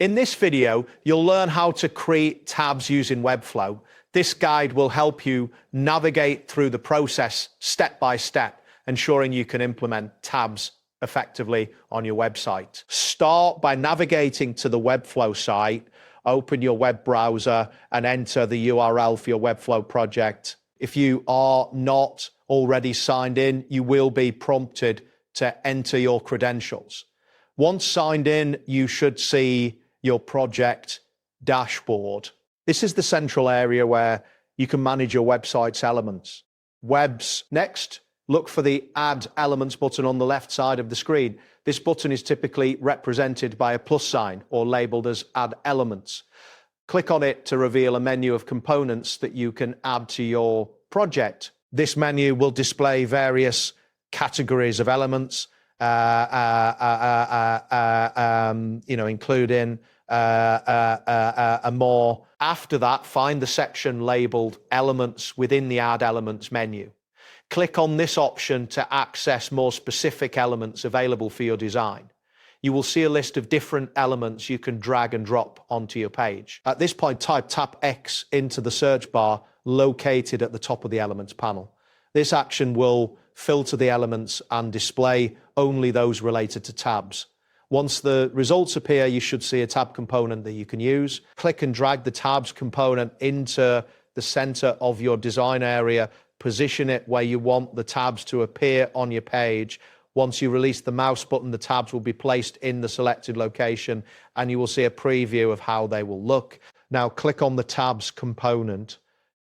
In this video, you'll learn how to create tabs using Webflow. This guide will help you navigate through the process step by step, ensuring you can implement tabs effectively on your website. Start by navigating to the Webflow site, open your web browser and enter the URL for your Webflow project. If you are not already signed in, you will be prompted to enter your credentials. Once signed in, you should see your project dashboard. This is the central area where you can manage your website's elements. Next, look for the Add Elements button on the left side of the screen. This button is typically represented by a plus sign or labeled as Add Elements. Click on it to reveal a menu of components that you can add to your project. This menu will display various categories of elements, including more. After that, find the section labeled Elements within the Add Elements menu. Click on this option to access more specific elements available for your design. You will see a list of different elements you can drag and drop onto your page. At this point, tap X into the search bar located at the top of the Elements panel. This action will filter the elements and display only those related to tabs. Once the results appear, you should see a tab component that you can use. Click and drag the tabs component into the center of your design area. Position it where you want the tabs to appear on your page. Once you release the mouse button, the tabs will be placed in the selected location and you will see a preview of how they will look. Now click on the tabs component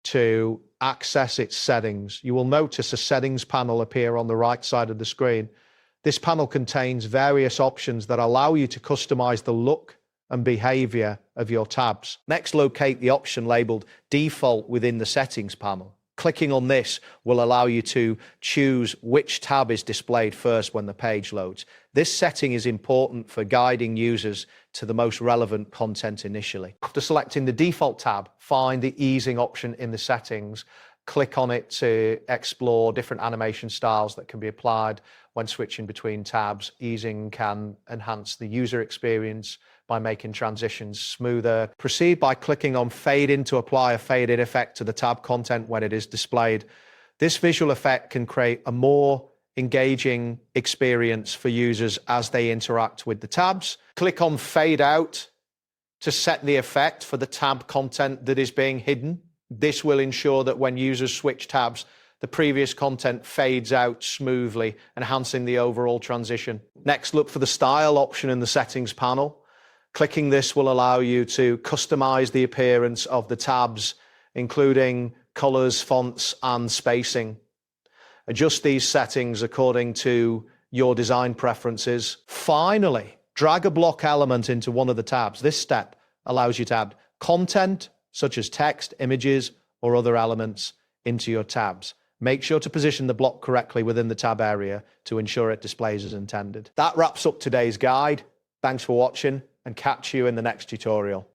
to access its settings. You will notice a settings panel appear on the right side of the screen. This panel contains various options that allow you to customize the look and behavior of your tabs. Next, locate the option labeled Default within the settings panel. Clicking on this will allow you to choose which tab is displayed first when the page loads. This setting is important for guiding users to the most relevant content initially. After selecting the default tab, find the easing option in the settings. Click on it to explore different animation styles that can be applied when switching between tabs. Easing can enhance the user experience by making transitions smoother. Proceed by clicking on Fade In to apply a fade in effect to the tab content when it is displayed. This visual effect can create a more engaging experience for users as they interact with the tabs. Click on Fade Out to set the effect for the tab content that is being hidden. This will ensure that when users switch tabs, the previous content fades out smoothly, enhancing the overall transition. Next, look for the Style option in the settings panel. Clicking this will allow you to customize the appearance of the tabs, including colors, fonts, and spacing. Adjust these settings according to your design preferences. Finally, drag a block element into one of the tabs. This step allows you to add content, such as text, images, or other elements into your tabs. Make sure to position the block correctly within the tab area to ensure it displays as intended. That wraps up today's guide. Thanks for watching and catch you in the next tutorial.